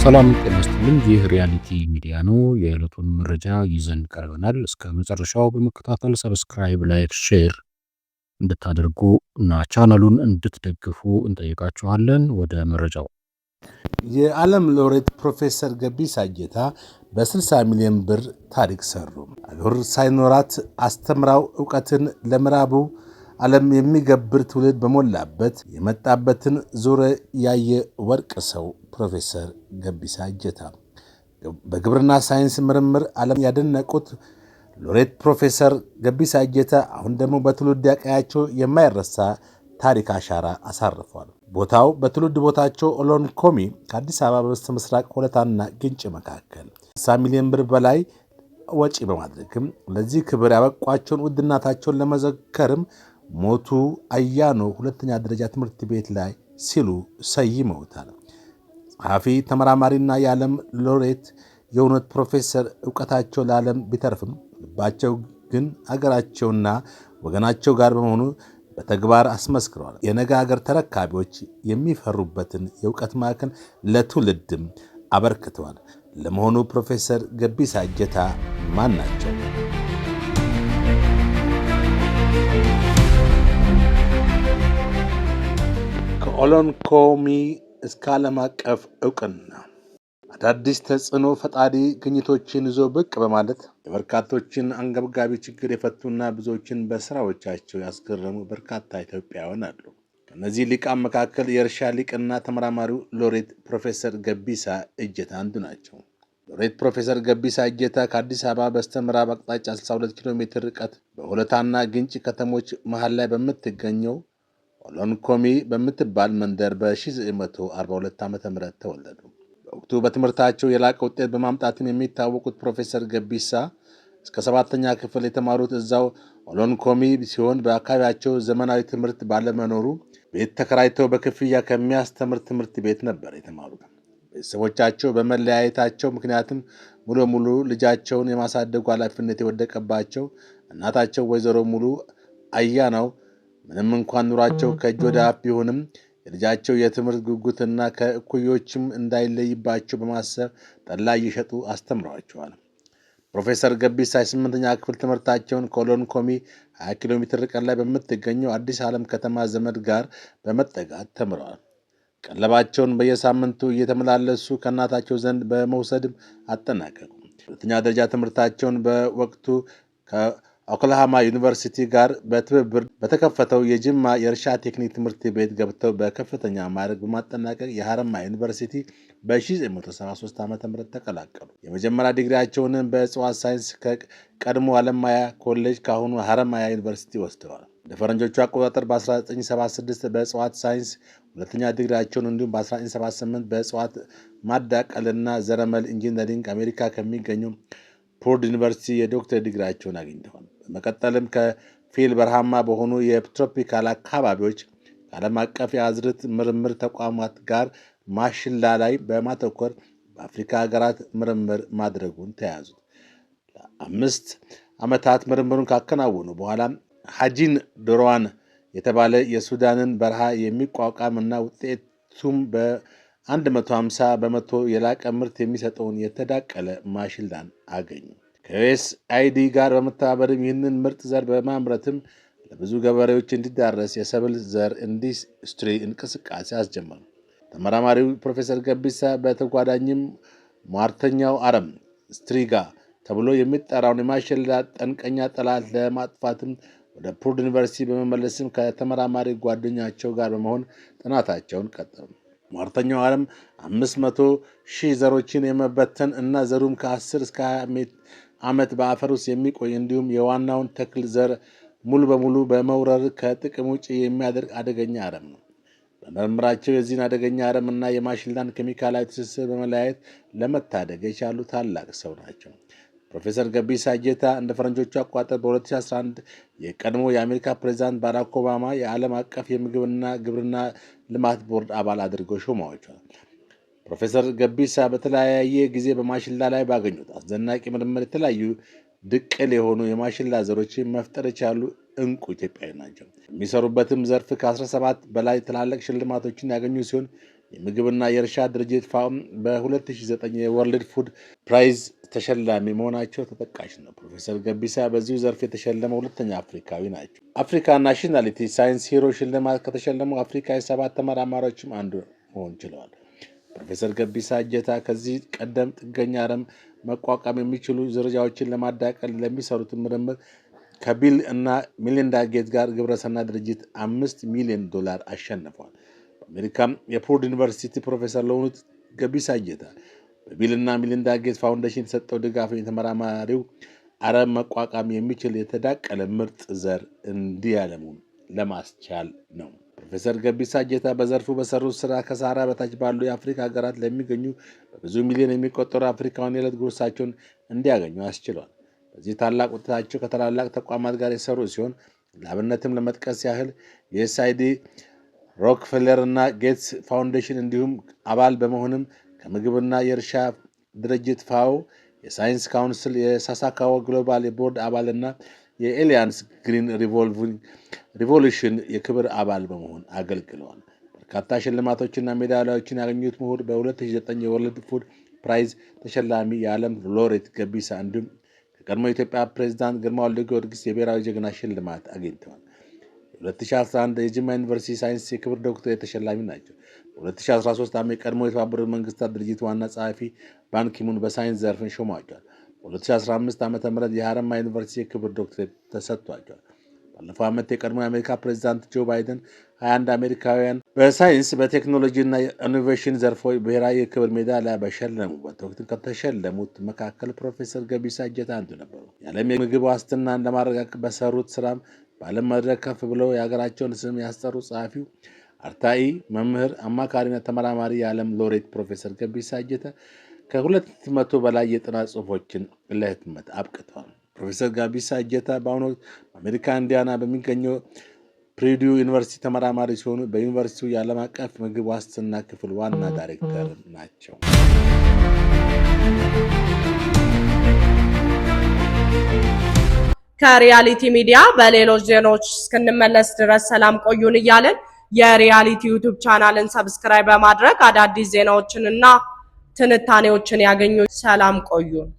ሰላም ጤና ይስጥልን። ይህ ሪያሊቲ ሚዲያ ነው። የዕለቱን መረጃ ይዘን ቀርበናል። እስከ መጨረሻው በመከታተል ሰብስክራይብ፣ ላይክ፣ ሼር እንድታደርጉ እና ቻናሉን እንድትደግፉ እንጠይቃችኋለን። ወደ መረጃው። የዓለም ሎሬት ፕሮፌሰር ገቢሳ እጀታ በ60 ሚሊዮን ብር ታሪክ ሰሩ። አገር ሳይኖራት አስተምራው ዕውቀትን ለምዕራቡ ዓለም የሚገብር ትውልድ በሞላበት የመጣበትን ዞረ ያየ ወርቅ ሰው ፕሮፌሰር ገቢሳ እጀታ በግብርና ሳይንስ ምርምር ዓለም ያደነቁት ሎሬት ፕሮፌሰር ገቢሳ እጀታ አሁን ደግሞ በትውልድ ቀያቸው የማይረሳ ታሪክ አሻራ አሳርፏል። ቦታው በትውልድ ቦታቸው ኦሎን ኮሚ ከአዲስ አበባ በስተ ምስራቅ ሆለታና ግንጭ መካከል 60 ሚሊዮን ብር በላይ ወጪ በማድረግም ለዚህ ክብር ያበቋቸውን ውድ እናታቸውን ለመዘከርም ሞቱ አያኖ ሁለተኛ ደረጃ ትምህርት ቤት ላይ ሲሉ ሰይመውታል። ጸሐፊ ተመራማሪና የዓለም ሎሬት የሆኑት ፕሮፌሰር ዕውቀታቸው ለዓለም ቢተርፍም ልባቸው ግን አገራቸውና ወገናቸው ጋር በመሆኑ በተግባር አስመስክረዋል። የነገ አገር ተረካቢዎች የሚፈሩበትን የእውቀት ማዕከል ለትውልድም አበርክተዋል። ለመሆኑ ፕሮፌሰር ገቢሳ እጀታ ማን ናቸው? ከኦሎን ኮሚ እስከ ዓለም አቀፍ ዕውቅና አዳዲስ ተጽዕኖ ፈጣሪ ግኝቶችን ይዞ ብቅ በማለት የበርካቶችን አንገብጋቢ ችግር የፈቱና ብዙዎችን በስራዎቻቸው ያስገረሙ በርካታ ኢትዮጵያውያን አሉ። ከነዚህ ሊቃን መካከል የእርሻ ሊቅና ተመራማሪው ሎሬት ፕሮፌሰር ገቢሳ እጀታ አንዱ ናቸው። ሎሬት ፕሮፌሰር ገቢሳ እጀታ ከአዲስ አበባ በስተምዕራብ አቅጣጫ 62 ኪሎ ሜትር ርቀት በሆለታና ግንጭ ከተሞች መሃል ላይ በምትገኘው ኦሎን ኮሚ በምትባል መንደር በ1942 ዓ.ም ተወለዱ። በወቅቱ በትምህርታቸው የላቀ ውጤት በማምጣትም የሚታወቁት ፕሮፌሰር ገቢሳ እስከ 7ኛ ክፍል የተማሩት እዛው ኦሎን ኮሚ ሲሆን በአካባቢያቸው ዘመናዊ ትምህርት ባለመኖሩ ቤት ተከራይተው በክፍያ ከሚያስተምር ትምህርት ቤት ነበር የተማሩት። ቤተሰቦቻቸው በመለያየታቸው ምክንያትም ሙሉ ሙሉ ልጃቸውን የማሳደጉ ኃላፊነት የወደቀባቸው እናታቸው ወይዘሮ ሙሉ አያናው ምንም እንኳን ኑሯቸው ከእጅ ወደ አፍ ቢሆንም የልጃቸው የትምህርት ጉጉትና ከእኩዮችም እንዳይለይባቸው በማሰብ ጠላ እየሸጡ አስተምረዋቸዋል። ፕሮፌሰር ገቢሳ የ8ኛ ክፍል ትምህርታቸውን ከኦሎን ኮሚ 20 ኪሎ ሜትር ርቀት ላይ በምትገኘው አዲስ ዓለም ከተማ ዘመድ ጋር በመጠጋት ተምረዋል። ቀለባቸውን በየሳምንቱ እየተመላለሱ ከእናታቸው ዘንድ በመውሰድም አጠናቀቁ። ሁለተኛ ደረጃ ትምህርታቸውን በወቅቱ ኦክላሃማ ዩኒቨርሲቲ ጋር በትብብር በተከፈተው የጅማ የእርሻ ቴክኒክ ትምህርት ቤት ገብተው በከፍተኛ ማዕረግ በማጠናቀቅ የሐረማያ ዩኒቨርሲቲ በ1973 ዓ.ም ተቀላቀሉ። የመጀመሪያ ዲግሪያቸውንም በእጽዋት ሳይንስ ከቀድሞ አለማያ ኮሌጅ ካሁኑ ሐረማያ ዩኒቨርሲቲ ወስደዋል። እንደ ፈረንጆቹ አቆጣጠር በ1976 በእጽዋት ሳይንስ ሁለተኛ ዲግሪያቸውን እንዲሁም በ1978 በእጽዋት ማዳቀልና ዘረመል ኢንጂነሪንግ አሜሪካ ከሚገኘው ፖርድ ዩኒቨርሲቲ የዶክተር ዲግሪያቸውን አግኝተዋል። በመቀጠልም ከፊል በረሃማ በሆኑ የትሮፒካል አካባቢዎች ከዓለም አቀፍ የአዝርዕት ምርምር ተቋማት ጋር ማሽላ ላይ በማተኮር በአፍሪካ ሀገራት ምርምር ማድረጉን ተያዙት። ለ5 ዓመታት ምርምሩን ካከናወኑ በኋላ ሀጂን ዶሮዋን የተባለ የሱዳንን በረሃ የሚቋቋም እና ውጤቱም በ150 በመቶ የላቀ ምርት የሚሰጠውን የተዳቀለ ማሽላን አገኙ። ከዩኤስአይዲ ጋር በመተባበርም ይህንን ምርጥ ዘር በማምረትም ለብዙ ገበሬዎች እንዲዳረስ የሰብል ዘር ኢንዱስትሪ እንቅስቃሴ አስጀመሩ። ተመራማሪው ፕሮፌሰር ገቢሳ በተጓዳኝም ሟርተኛው አረም ስትሪጋ ተብሎ የሚጠራውን የማሽላ ጠንቀኛ ጠላት ለማጥፋትም ወደ ፖርድ ዩኒቨርሲቲ በመመለስም ከተመራማሪ ጓደኛቸው ጋር በመሆን ጥናታቸውን ቀጠሉ። ሟርተኛው አረም 500,000 ዘሮችን የመበተን እና ዘሩም ከ10 እስከ 20 ዓመት በአፈር ውስጥ የሚቆይ እንዲሁም የዋናውን ተክል ዘር ሙሉ በሙሉ በመውረር ከጥቅም ውጭ የሚያደርግ አደገኛ አረም ነው። በምርምራቸው የዚህን አደገኛ አረም እና የማሽላን ኬሚካላዊ ትስስር በመለያየት ለመታደግ የቻሉ ታላቅ ሰው ናቸው። ፕሮፌሰር ገቢሳ እጀታ እንደ ፈረንጆቹ አቆጣጠር በ2011 የቀድሞ የአሜሪካ ፕሬዚዳንት ባራክ ኦባማ የዓለም አቀፍ የምግብና ግብርና ልማት ቦርድ አባል አድርገው ሾመዋቸዋል። ፕሮፌሰር ገቢሳ በተለያየ ጊዜ በማሽላ ላይ ባገኙት አስደናቂ ምርምር የተለያዩ ድቅል የሆኑ የማሽላ ዘሮችን መፍጠር የቻሉ እንቁ ኢትዮጵያዊ ናቸው። የሚሰሩበትም ዘርፍ ከ17 በላይ ትላልቅ ሽልማቶችን ያገኙ ሲሆን የምግብና የእርሻ ድርጅት ፋኦ በ2009 የወርልድ ፉድ ፕራይዝ ተሸላሚ መሆናቸው ተጠቃሽ ነው። ፕሮፌሰር ገቢሳ በዚሁ ዘርፍ የተሸለመው ሁለተኛ አፍሪካዊ ናቸው። አፍሪካ ናሽናሊቲ ሳይንስ ሂሮ ሽልማት ከተሸለሙ አፍሪካዊ 7 ተመራማሪዎችም አንዱ መሆን ችለዋል። ፕሮፌሰር ገቢሳ እጀታ ከዚህ ቀደም ጥገኛ አረም መቋቋም የሚችሉ ዝርያዎችን ለማዳቀል ለሚሰሩት ምርምር ከቢል እና ሚሊንዳ ጌት ጋር ግብረሰናይ ድርጅት $5 ሚሊዮን አሸንፈዋል። በአሜሪካም የፎርድ ዩኒቨርሲቲ ፕሮፌሰር ለሆኑት ገቢሳ እጀታ በቢል እና ሚሊንዳ ጌት ፋውንዴሽን የተሰጠው ድጋፍ የተመራማሪው አረም መቋቋም የሚችል የተዳቀለ ምርጥ ዘር እንዲያለሙ ለማስቻል ነው። ፕሮፌሰር ገቢሳ እጀታ በዘርፉ በሰሩት ስራ ከሳህራ በታች ባሉ የአፍሪካ ሀገራት ለሚገኙ በብዙ ሚሊዮን የሚቆጠሩ አፍሪካውያን የዕለት ጉርሳቸውን እንዲያገኙ አስችሏል። በዚህ ታላቅ ውጤታቸው ከታላላቅ ተቋማት ጋር የሰሩ ሲሆን ለአብነትም ለመጥቀስ ያህል የዩኤስአይዲ፣ ሮክፌለር እና ጌትስ ፋውንዴሽን እንዲሁም አባል በመሆንም ከምግብና የእርሻ ድርጅት ፋኦ፣ የሳይንስ ካውንስል፣ የሳሳካዋ ግሎባል የቦርድ አባልና የኤሊያንስ ግሪን ሪቮሉሽን የክብር አባል በመሆን አገልግለዋል። በርካታ ሽልማቶችና ሜዳሊያዎችን ያገኙት ምሁር በ2009 የወርልድ ፉድ ፕራይዝ ተሸላሚ የዓለም ሎሬት ገቢሳ እንዲሁም ከቀድሞ የኢትዮጵያ ፕሬዝዳንት ግርማ ወልደ ጊዮርጊስ የብሔራዊ ጀግና ሽልማት አግኝተዋል። የ2011 የጅማ ዩኒቨርሲቲ ሳይንስ የክብር ዶክተር ተሸላሚ ናቸው። በ2013 ዓ.ም የቀድሞ የተባበሩት መንግስታት ድርጅት ዋና ጸሐፊ ባንኪሙን በሳይንስ ዘርፍ ሾመዋቸዋል። በ2015 ዓ.ም የሐረማያ ዩኒቨርሲቲ የክብር ዶክተር ተሰጥቷቸዋል። ባለፈው ዓመት የቀድሞ የአሜሪካ ፕሬዝዳንት ጆ ባይደን 21 አሜሪካውያን በሳይንስ በቴክኖሎጂ እና ኢኖቬሽን ዘርፎች ብሔራዊ የክብር ሜዳሊያ በሸለሙበት ወቅት ከተሸለሙት መካከል ፕሮፌሰር ገቢሳ እጀታ አንዱ ነበሩ። የዓለም የምግብ ዋስትናን ለማረጋገጥ በሰሩት ስራም በዓለም መድረክ ከፍ ብለው የሀገራቸውን ስም ያስጠሩ ጸሐፊው፣ አርታኢ፣ መምህር፣ አማካሪና ተመራማሪ የዓለም ሎሬት ፕሮፌሰር ገቢሳ እጀታ ከ200 በላይ የጥናት ጽሑፎችን ለህትመት አብቅተዋል። ፕሮፌሰር ገቢሳ እጀታ በአሁኑ ወቅት በአሜሪካ ኢንዲያና በሚገኘው ፕሪዲዩ ዩኒቨርሲቲ ተመራማሪ ሲሆኑ በዩኒቨርሲቲው የዓለም አቀፍ ምግብ ዋስትና ክፍል ዋና ዳይሬክተር ናቸው። ከሪያሊቲ ሚዲያ በሌሎች ዜናዎች እስክንመለስ ድረስ ሰላም ቆዩን እያለን የሪያሊቲ ዩቲዩብ ቻናልን ሰብስክራይብ በማድረግ አዳዲስ ዜናዎችንና ትንታኔዎችን ያገኙ። ሰላም ቆዩን።